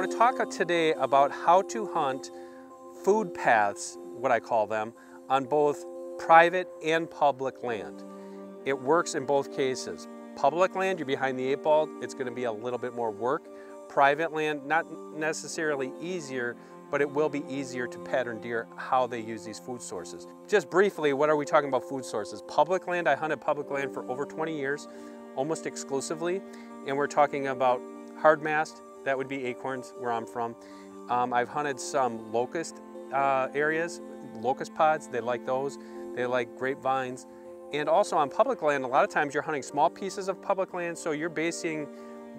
want to talk today about how to hunt food paths, what I call them, on both private and public land. It works in both cases. Public land, you're behind the 8-ball, it's going to be a little bit more work. Private land, not necessarily easier, but it will be easier to pattern deer how they use these food sources. Just briefly, what are we talking about food sources? Public land, I hunted public land for over 20 years, almost exclusively, and we're talking about hard mast, that would be acorns where I'm from. I've hunted some locust areas, locust pods, they like those. They like grapevines. And also on public land, a lot of times you're hunting small pieces of public land, so you're basing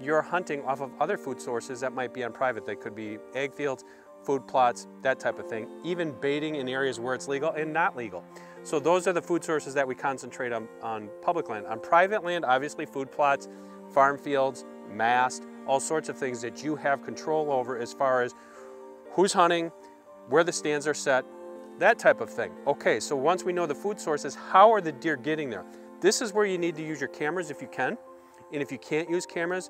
your hunting off of other food sources that might be on private. They could be ag fields, food plots, that type of thing. Even baiting in areas where it's legal and not legal. So those are the food sources that we concentrate on public land. On private land, obviously food plots, farm fields, mast, all sorts of things that you have control over as far as who's hunting, where the stands are set, that type of thing. Okay, so once we know the food sources, how are the deer getting there? This is where you need to use your cameras if you can. And if you can't use cameras,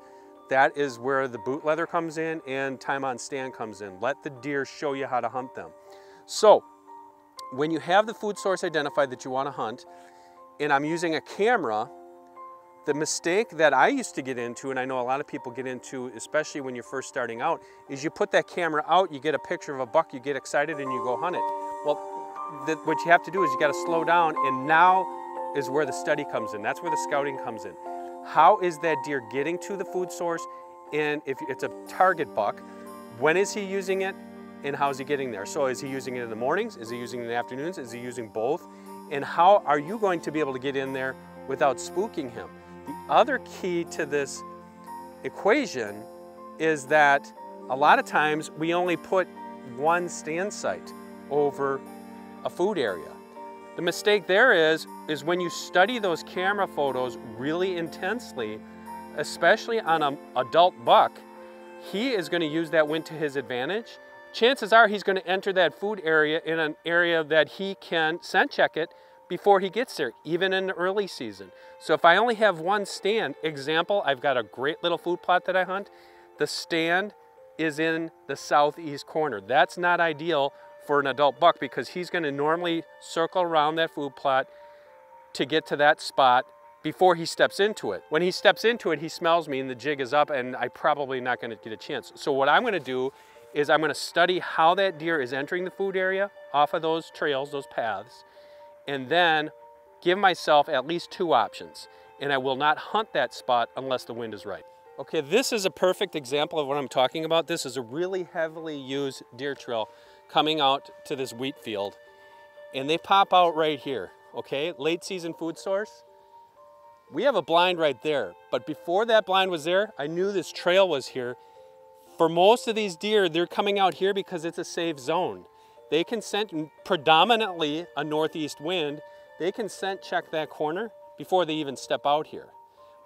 that is where the boot leather comes in and time on stand comes in. Let the deer show you how to hunt them. So when you have the food source identified that you want to hunt, and I'm using a camera, the mistake that I used to get into, and I know a lot of people get into, especially when you're first starting out, is you put that camera out, you get a picture of a buck, you get excited and you go hunt it. Well, what you have to do is you got to slow down, and now is where the study comes in. That's where the scouting comes in. How is that deer getting to the food source? And if it's a target buck, when is he using it and how is he getting there? So is he using it in the mornings? Is he using it in the afternoons? Is he using both? And how are you going to be able to get in there without spooking him? The other key to this equation is that a lot of times we only put one stand site over a food area. The mistake there is when you study those camera photos really intensely, especially on an adult buck, he is going to use that wind to his advantage. Chances are he's going to enter that food area in an area that he can scent check it before he gets there, even in the early season. So if I only have one stand, example, I've got a great little food plot that I hunt. The stand is in the southeast corner. That's not ideal for an adult buck because he's going to normally circle around that food plot to get to that spot before he steps into it. When he steps into it, he smells me and the jig is up and I'm probably not going to get a chance. So what I'm going to do is I'm going to study how that deer is entering the food area off of those trails, those paths, and then give myself at least 2 options. And I will not hunt that spot unless the wind is right. Okay, this is a perfect example of what I'm talking about. This is a really heavily used deer trail coming out to this wheat field. And they pop out right here, okay? Late season food source. We have a blind right there, but before that blind was there, I knew this trail was here. For most of these deer, they're coming out here because it's a safe zone. They can scent predominantly a northeast wind. They can scent check that corner before they even step out here.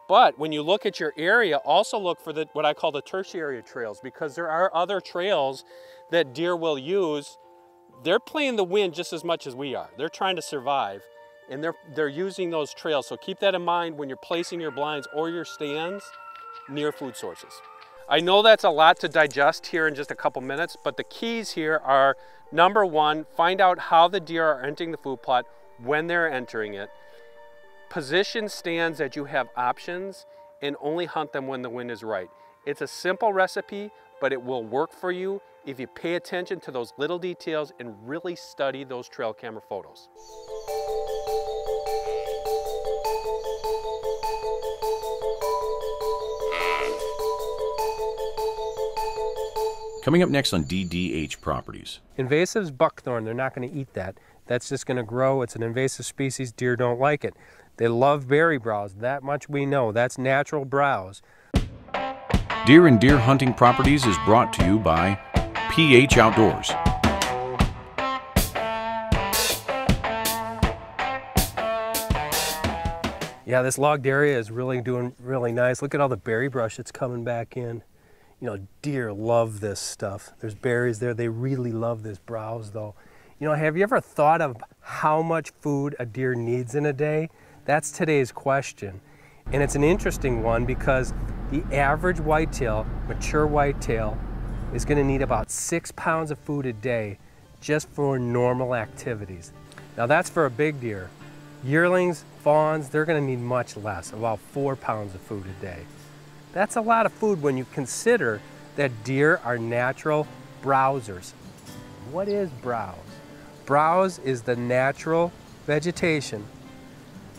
But when you look at your area, also look for what I call the tertiary trails, because there are other trails that deer will use. They're playing the wind just as much as we are. They're trying to survive, and they're using those trails. So keep that in mind when you're placing your blinds or your stands near food sources. I know that's a lot to digest here in just a couple minutes, but the keys here are, number 1, find out how the deer are entering the food plot, when they're entering it. Position stands that you have options and only hunt them when the wind is right. It's a simple recipe, but it will work for you if you pay attention to those little details and really study those trail camera photos. Coming up next on DDH Properties. Invasives, buckthorn, they're not going to eat that. That's just going to grow. It's an invasive species. Deer don't like it. They love berry browse. That much we know. That's natural browse. Deer and Deer Hunting Properties is brought to you by PH Outdoors. Yeah, this logged area is really doing really nice. Look at all the berry brush that's coming back in. You know, deer love this stuff. There's berries there. They really love this browse though. You know, have you ever thought of how much food a deer needs in a day? That's today's question. And it's an interesting one because the average whitetail, mature whitetail, is going to need about 6 pounds of food a day just for normal activities. Now that's for a big deer. Yearlings, fawns, they're going to need much less, about 4 pounds of food a day. That's a lot of food when you consider that deer are natural browsers. What is browse? Browse is the natural vegetation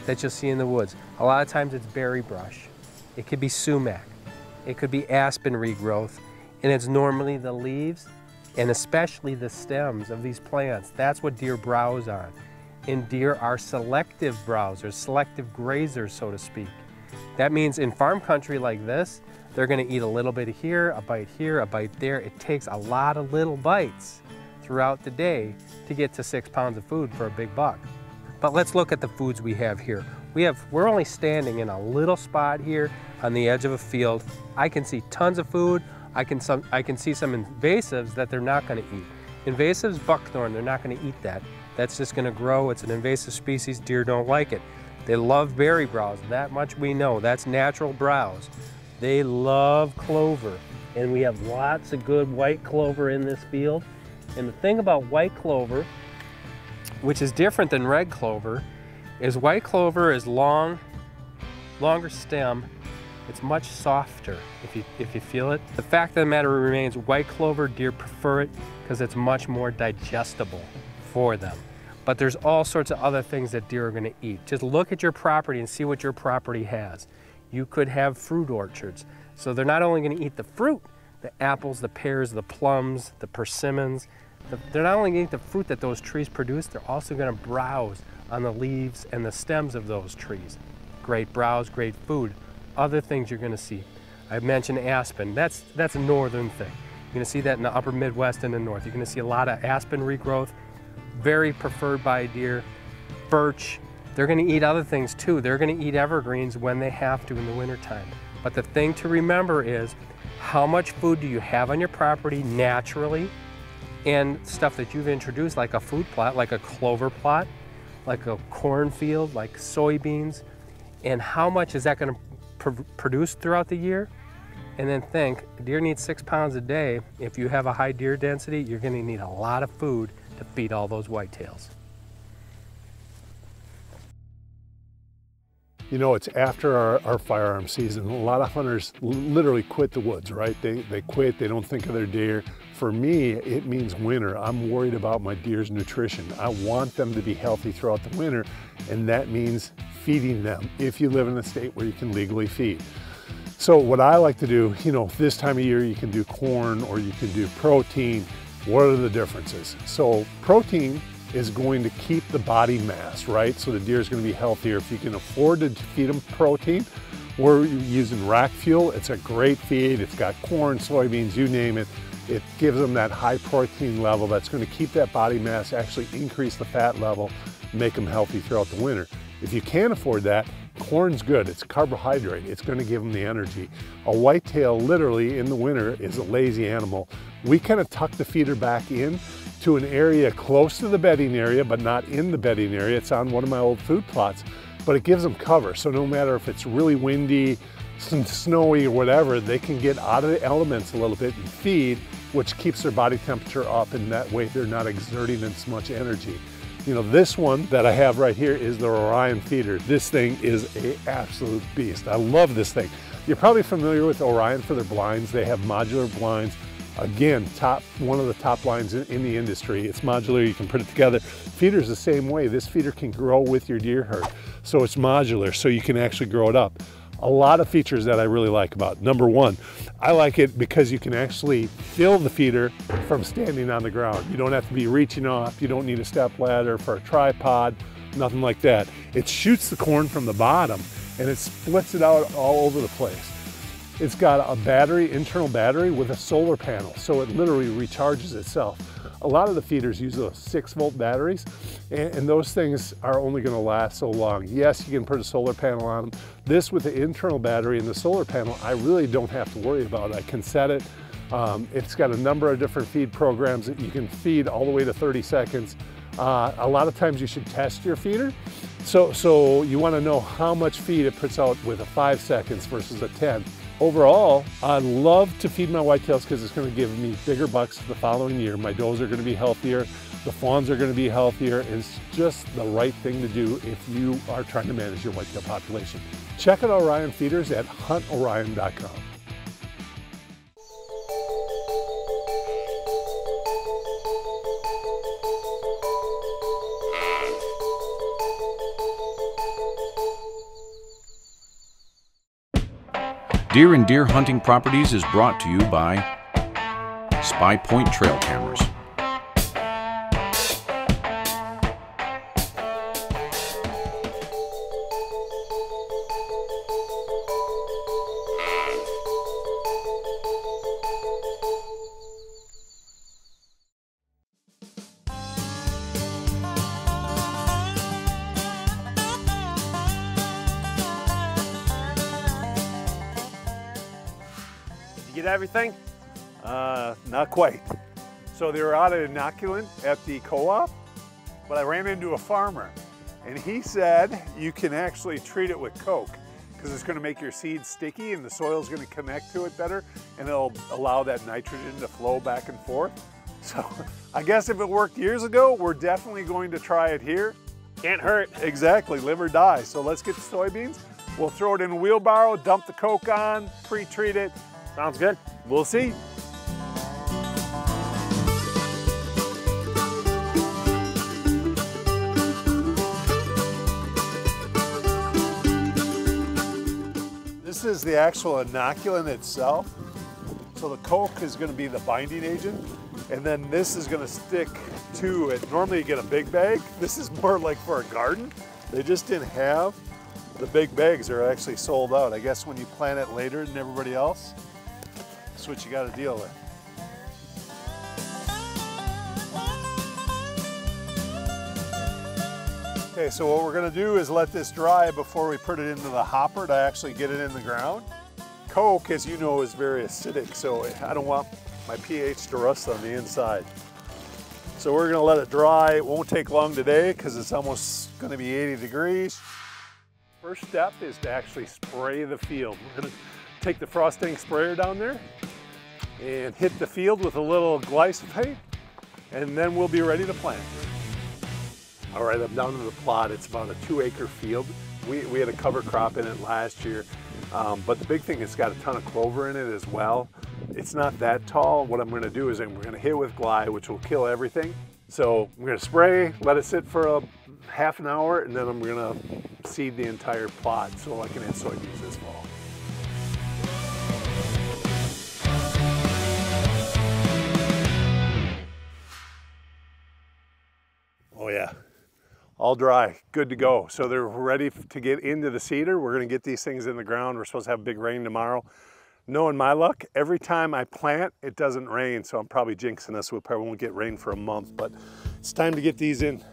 that you'll see in the woods. A lot of times it's berry brush. It could be sumac. It could be aspen regrowth. And it's normally the leaves and especially the stems of these plants. That's what deer browse on. And deer are selective browsers, selective grazers, so to speak. That means in farm country like this, they're going to eat a little bit here, a bite there. It takes a lot of little bites throughout the day to get to 6 pounds of food for a big buck. But let's look at the foods we have here. We're only standing in a little spot here on the edge of a field. I can see tons of food. I can see some invasives that they're not going to eat. Invasives, buckthorn, they're not going to eat that. That's just going to grow. It's an invasive species. Deer don't like it. They love berry browse. That much we know. That's natural browse. They love clover. And we have lots of good white clover in this field. And the thing about white clover, which is different than red clover, is white clover is longer stem. It's much softer if you feel it. The fact of the matter remains, white clover, deer prefer it because it's much more digestible for them. But there's all sorts of other things that deer are going to eat. Just look at your property and see what your property has. You could have fruit orchards. So they're not only going to eat the fruit, the apples, the pears, the plums, the persimmons. They're not only going to eat the fruit that those trees produce, they're also going to browse on the leaves and the stems of those trees. Great browse, great food. Other things you're going to see. I mentioned aspen. That's a northern thing. You're going to see that in the upper Midwest and the north. You're going to see a lot of aspen regrowth, very preferred by deer. Birch, they're going to eat other things too. They're going to eat evergreens when they have to in the wintertime. But the thing to remember is how much food do you have on your property naturally, and stuff that you've introduced like a food plot, like a clover plot, like a cornfield, like soybeans, and how much is that going to produce throughout the year? And then think, deer need 6 pounds a day. If you have a high deer density, you're going to need a lot of food to feed all those whitetails. You know, it's after our firearm season. A lot of hunters literally quit the woods, right? They quit, they don't think of their deer. For me, it means winter. I'm worried about my deer's nutrition. I want them to be healthy throughout the winter, and that means feeding them if you live in a state where you can legally feed. So what I like to do, you know, this time of year you can do corn or you can do protein. What are the differences? So protein is going to keep the body mass, right? So the deer is going to be healthier. If you can afford to feed them protein, we're using rack fuel. It's a great feed. It's got corn, soybeans, you name it. It gives them that high protein level that's going to keep that body mass, actually increase the fat level, make them healthy throughout the winter. If you can't afford that, corn's good. It's carbohydrate. It's going to give them the energy. A whitetail, literally in the winter, is a lazy animal. We kind of tuck the feeder back in to an area close to the bedding area, but not in the bedding area. It's on one of my old food plots, but it gives them cover. So no matter if it's really windy, snowy or whatever, they can get out of the elements a little bit and feed, which keeps their body temperature up, and that way they're not exerting as much energy. You know, this one that I have right here is the Orion feeder. This thing is an absolute beast. I love this thing. You're probably familiar with Orion for their blinds. They have modular blinds. Again, one of the top lines in the industry. It's modular, you can put it together. Feeder's the same way. This feeder can grow with your deer herd. So it's modular, so you can actually grow it up. A lot of features that I really like about it. Number one, I like it because you can actually fill the feeder from standing on the ground. You don't have to be reaching up. You don't need a step ladder for a tripod, nothing like that. It shoots the corn from the bottom and it splits it out all over the place. It's got a battery, internal battery with a solar panel, so it literally recharges itself. A lot of the feeders use those 6-volt batteries, and those things are only going to last so long. Yes, you can put a solar panel on them. This with the internal battery and the solar panel, I really don't have to worry about. I can set it. It's got a number of different feed programs that you can feed all the way to 30 seconds. A lot of times you should test your feeder. So you want to know how much feed it puts out with a 5 seconds versus a 10. Overall, I love to feed my whitetails because it's going to give me bigger bucks the following year. My does are going to be healthier, the fawns are going to be healthier, and it's just the right thing to do if you are trying to manage your whitetail population. Check out Orion feeders at huntorion.com. Deer and Deer Hunting Properties is brought to you by Spy Point Trail Cameras. Get everything? Not quite. So they were out of inoculant at the co-op, but I ran into a farmer and he said you can actually treat it with Coke because it's going to make your seeds sticky and the soil's going to connect to it better and it'll allow that nitrogen to flow back and forth. So I guess if it worked years ago, we're definitely going to try it here. Can't hurt. Exactly, live or die. So let's get the soybeans. We'll throw it in a wheelbarrow, dump the Coke on, pre-treat it. Sounds good. We'll see. This is the actual inoculant itself. So the Coke is going to be the binding agent, and then this is going to stick to it. Normally you get a big bag. This is more like for a garden. They just didn't have the big bags. Are actually sold out. I guess when you plant it later than everybody else, that's what you got to deal with. Okay, so what we're going to do is let this dry before we put it into the hopper to actually get it in the ground. Coke, as you know, is very acidic, so I don't want my pH to rust on the inside. So we're going to let it dry. It won't take long today because it's almost going to be 80 degrees. First step is to actually spray the field. We're going to take the frosting sprayer down there and hit the field with a little glyphosate, and then we'll be ready to plant. All right, I'm down to the plot. It's about a 2-acre field. We had a cover crop in it last year, but the big thing is it's got a ton of clover in it as well. It's not that tall. What I'm gonna do is we're gonna hit it with Glide, which will kill everything. So I'm gonna spray, let it sit for a half an hour, and then I'm gonna seed the entire plot so I can add soybeans this fall. Oh yeah, all dry, good to go. So they're ready to get into the seeder. We're gonna get these things in the ground. We're supposed to have big rain tomorrow. Knowing my luck, every time I plant, it doesn't rain. So I'm probably jinxing us. We probably won't get rain for a month, but it's time to get these in.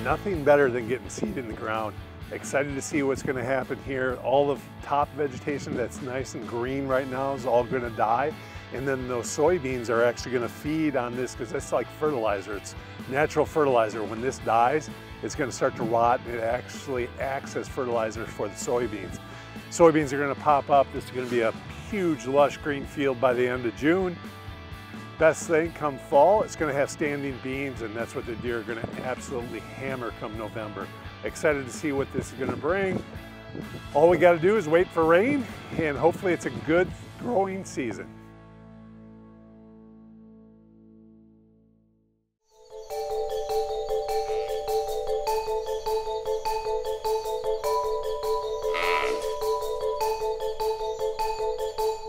Nothing better than getting seed in the ground. Excited to see what's going to happen here. All the top vegetation that's nice and green right now is all going to die. And then those soybeans are actually going to feed on this because that's like fertilizer. It's natural fertilizer. When this dies, it's going to start to rot and it actually acts as fertilizer for the soybeans. Soybeans are going to pop up. This is going to be a huge lush green field by the end of June. Best thing come fall, it's going to have standing beans, and that's what the deer are going to absolutely hammer come November. Excited to see what this is going to bring. All we got to do is wait for rain, and hopefully it's a good growing season.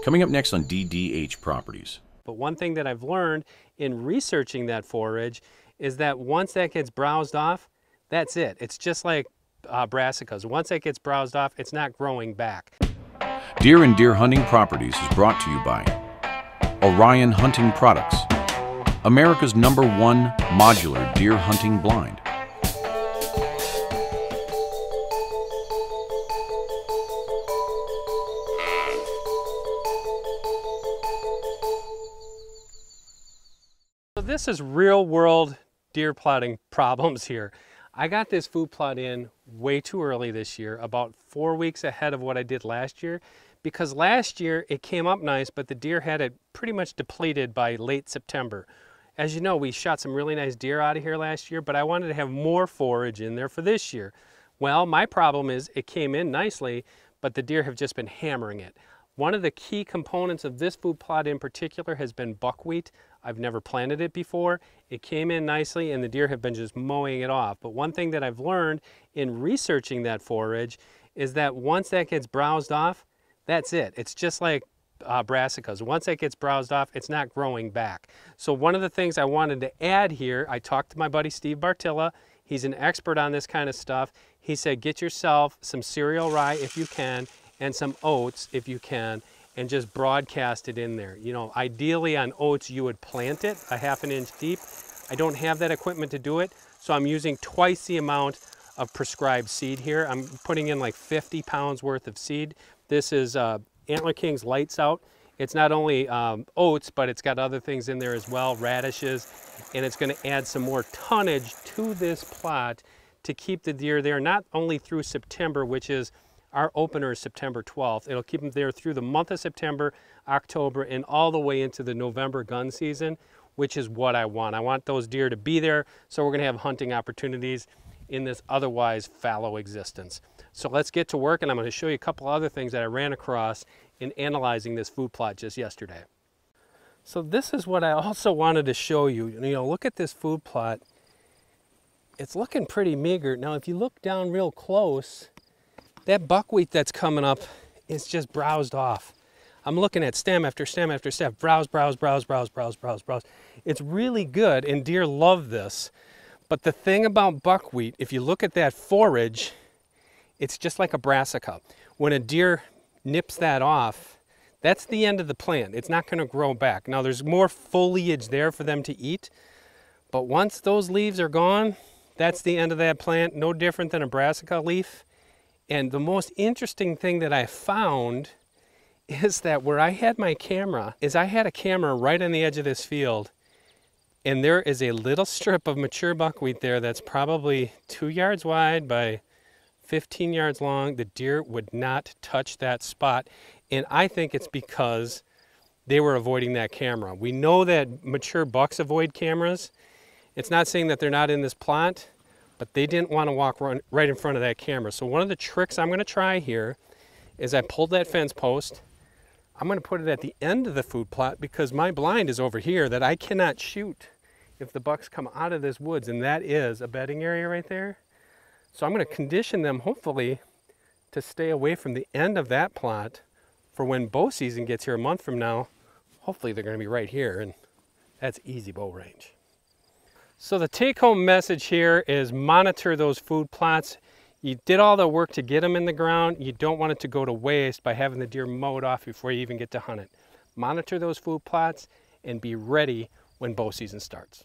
Coming up next on DDH Properties. But one thing that I've learned in researching that forage is that once that gets browsed off, that's it. It's just like brassicas. Once that gets browsed off, it's not growing back. Deer and Deer Hunting Properties is brought to you by Orion Hunting Products, America's #1 modular deer hunting blind. So this is real world deer plotting problems here. I got this food plot in way too early this year, about 4 weeks ahead of what I did last year, because last year it came up nice, but the deer had it pretty much depleted by late September. As you know, we shot some really nice deer out of here last year, but I wanted to have more forage in there for this year. Well, my problem is it came in nicely, but the deer have just been hammering it. One of the key components of this food plot in particular has been buckwheat. I've never planted it before. It came in nicely and the deer have been just mowing it off. But one thing that I've learned in researching that forage is that once that gets browsed off, that's it. It's just like brassicas. Once that gets browsed off, it's not growing back. So one of the things I wanted to add here, I talked to my buddy Steve Bartilla. He's an expert on this kind of stuff. He said, get yourself some cereal rye if you can, and some oats if you can, and just broadcast it in there. You know, ideally on oats you would plant it a ½ an inch deep. I don't have that equipment to do it, so I'm using twice the amount of prescribed seed here. I'm putting in like 50 pounds worth of seed. This is Antler King's Lights Out. It's not only oats, but it's got other things in there as well, radishes, and it's going to add some more tonnage to this plot to keep the deer there, not only through September, which is our opener is September 12th. It'll keep them there through the month of September, October, and all the way into the November gun season, which is what I want. I want those deer to be there, so we're going to have hunting opportunities in this otherwise fallow existence. So let's get to work, and I'm going to show you a couple other things that I ran across in analyzing this food plot just yesterday. So this is what I also wanted to show you. You know, look at this food plot. It's looking pretty meager. Now, if you look down real close, that buckwheat that's coming up is just browsed off. I'm looking at stem after stem after stem, browse, browse, browse, browse, browse, browse, browse. It's really good, and deer love this. But the thing about buckwheat, if you look at that forage, it's just like a brassica. When a deer nips that off, that's the end of the plant. It's not going to grow back. Now, there's more foliage there for them to eat, but once those leaves are gone, that's the end of that plant, no different than a brassica leaf. And the most interesting thing that I found is that where I had my camera, I had a camera right on the edge of this field, and there is a little strip of mature buckwheat there that's probably 2 yards wide by 15 yards long. The deer would not touch that spot, and I think it's because they were avoiding that camera. We know that mature bucks avoid cameras. It's not saying that they're not in this plot, but they didn't want to walk right in front of that camera. So one of the tricks I'm going to try here is I pulled that fence post. I'm going to put it at the end of the food plot because my blind is over here that I cannot shoot if the bucks come out of this woods, and that is a bedding area right there. So I'm going to condition them, hopefully, to stay away from the end of that plot for when bow season gets here a month from now. Hopefully they're going to be right here, and that's easy bow range. So the take-home message here is monitor those food plots. You did all the work to get them in the ground. You don't want it to go to waste by having the deer mowed off before you even get to hunt it. Monitor those food plots and be ready when bow season starts.